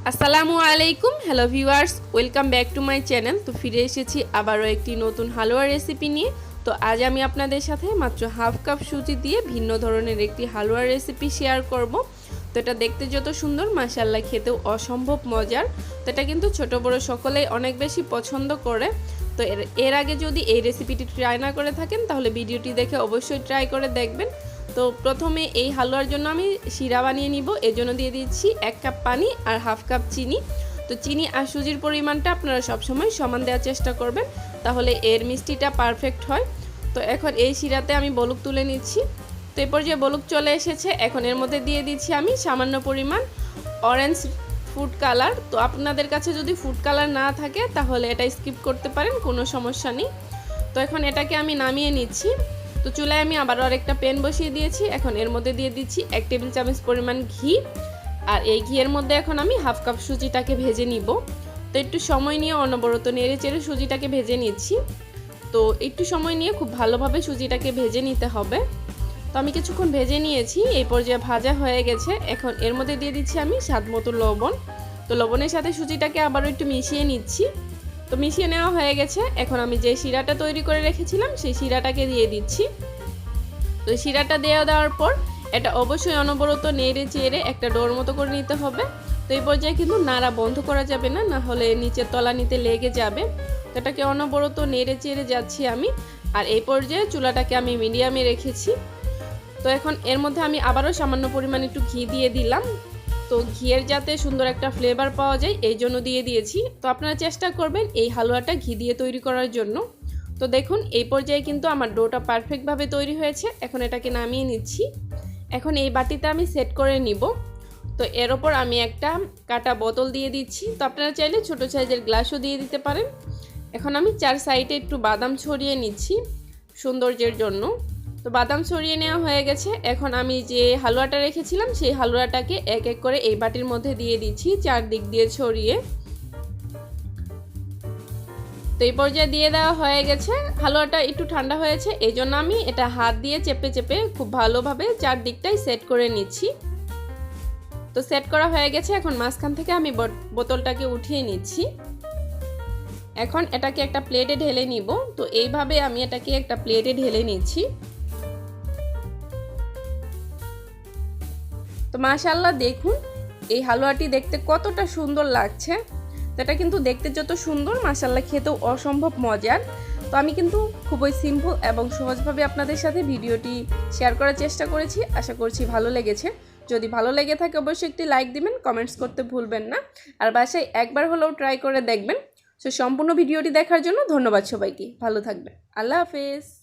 আসসালামু আলাইকুম hello viewers welcome back to my channel. তো ফিরে এসেছি আবারও একটি নতুন হালুয়া রেসিপি নিয়ে। তো আজ আমি আপনাদের সাথে মাত্র হাফ কাপ সুজি দিয়ে ভিন্ন ধরনের একটি হালুয়া রেসিপি শেয়ার করব। তো এটা দেখতে যত সুন্দর মাশাআল্লাহ খেতেও অসম্ভব মজার। তো এটা কিন্তু ছোট বড় সকলেই অনেক বেশি পছন্দ করে। তো এর আগে যদি এই রেসিপিটি ট্রাই না করে থাকেন তাহলে ভিডিওটি দেখে অবশ্যই ট্রাই করে দেখবেন। তো প্রথমে এই হালুয়ার জন্য আমি শিরা বানিয়ে নিব। এর জন্য দিয়ে দিচ্ছি 1 কাপ পানি আর হাফ কাপ চিনি। তো চিনি আর সুজির পরিমাণটা আপনারা সবসময় সমান দেওয়ার চেষ্টা করবেন, তাহলে এর মিষ্টিটা পারফেক্ট হয়। তো এখন এই শিরাতে আমি বলক তুলে নিচ্ছি। তো এরপর যে বলক চলে এসেছে, এখন এর মধ্যে দিয়ে দিচ্ছি আমি সামান্য পরিমাণ অরেঞ্জ ফুড কালার। তো আপনাদের কাছে যদি ফুড কালার না থাকে তাহলে এটা স্কিপ করতে পারেন, কোনো সমস্যা নেই। তো এখন এটাকে আমি নামিয়ে নিচ্ছি। তো চুলায় আমি আবারও আরেকটা প্যান বসিয়ে দিয়েছি। এখন এর মধ্যে দিয়ে দিচ্ছি 1 টেবিল চামচ পরিমাণ ঘি। আর এই ঘিয়ের মধ্যে এখন আমি হাফ কাপ সুজিটাকে ভেজে নিব। তো একটু সময় নিয়ে অনবরত নেড়ে চেড়ে সুজিটাকে ভেজে নিচ্ছি। তো একটু সময় নিয়ে খুব ভালোভাবে সুজিটাকে ভেজে নিতে হবে। তো আমি কিছুক্ষণ ভেজে নিয়েছি, এই পর্যায়ে ভাজা হয়ে গেছে। এখন এর মধ্যে দিয়ে দিচ্ছি আমি স্বাদ মতো লবণ। তো লবণের সাথে সুজিটাকে আবারও একটু মিশিয়ে নিচ্ছি। তো মিশিয়ে নেওয়া হয়ে গেছে। এখন আমি যে শিরাটা তৈরি করে রেখেছিলাম সেই শিরাটাকে দিয়ে দিচ্ছি। তো শিরাটা দেওয়ার পর এটা অবশ্যই অনবরত নেড়ে চেড়ে একটা ডোর মতো করে নিতে হবে। তো এই পর্যায়ে কিন্তু নাড়া বন্ধ করা যাবে না, না হলে নিচের তলানিতে লেগে যাবে। তো এটাকে অনবরত নেড়ে চেড়ে যাচ্ছি আমি। আর এই পর্যায়ে চুলাটাকে আমি মিডিয়ামে রেখেছি। তো এখন এর মধ্যে আমি আবারও সামান্য পরিমাণ একটু ঘি দিয়ে দিলাম। তো ঘিয়ের যাতে সুন্দর একটা ফ্লেভার পাওয়া যায় এই জন্য দিয়ে দিয়েছি। তো আপনারা চেষ্টা করবেন এই হালুয়াটা ঘি দিয়ে তৈরি করার জন্য। তো দেখুন এই পর্যায়ে কিন্তু আমার ডোটা পারফেক্টভাবে তৈরি হয়েছে। এখন এটাকে নামিয়ে নিচ্ছি। এখন এই বাটিতে আমি সেট করে নিব। তো এর ওপর আমি একটা কাটা বোতল দিয়ে দিচ্ছি। তো আপনারা চাইলে ছোট সাইজের গ্লাসও দিয়ে দিতে পারেন। এখন আমি 4 সাইডে একটু বাদাম ছড়িয়ে নিচ্ছি সৌন্দর্যের জন্য। তো বাদাম ছড়িয়ে নেওয়া হয়ে গেছে। এখন আমি যে হালুয়াটা রেখেছিলাম সেই হালুয়াটাকে এক এক করে এই বাটির মধ্যে দিয়ে দিচ্ছি, চারদিক দিয়ে ছড়িয়ে। তো এই পর্যায়ে দিয়ে দেওয়া হয়ে গেছে। হালুয়াটা একটু ঠান্ডা হয়েছে, এই জন্য আমি এটা হাত দিয়ে চেপে চেপে খুব ভালোভাবে চারদিকটাই সেট করে নিচ্ছি। তো সেট করা হয়ে গেছে। এখন মাঝখান থেকে আমি বোতলটাকে উঠিয়ে নিচ্ছি। এখন এটাকে একটা প্লেটে ঢেলে নিব। তো এইভাবে আমি এটাকে একটা প্লেটে ঢেলে নিচ্ছি। তো মাশাআল্লাহ দেখুন এই হালুয়াটি দেখতে কতটা সুন্দর লাগছে। তো এটা কিন্তু দেখতে যত সুন্দর মাশাআল্লাহ খেতেও অসম্ভব মজার। তো আমি কিন্তু খুবই সিম্পল এবং সহজভাবে আপনাদের সাথে ভিডিওটি শেয়ার করার চেষ্টা করেছি। আশা করছি ভালো লেগেছে। যদি ভালো লেগে থাকে অবশ্যই একটি লাইক দিবেন, কমেন্টস করতে ভুলবেন না। আর বাসায় একবার হলেও ট্রাই করে দেখবেন। সো সম্পূর্ণ ভিডিওটি দেখার জন্য ধন্যবাদ সবাইকে। ভালো থাকবেন। আল্লাহ হাফেজ।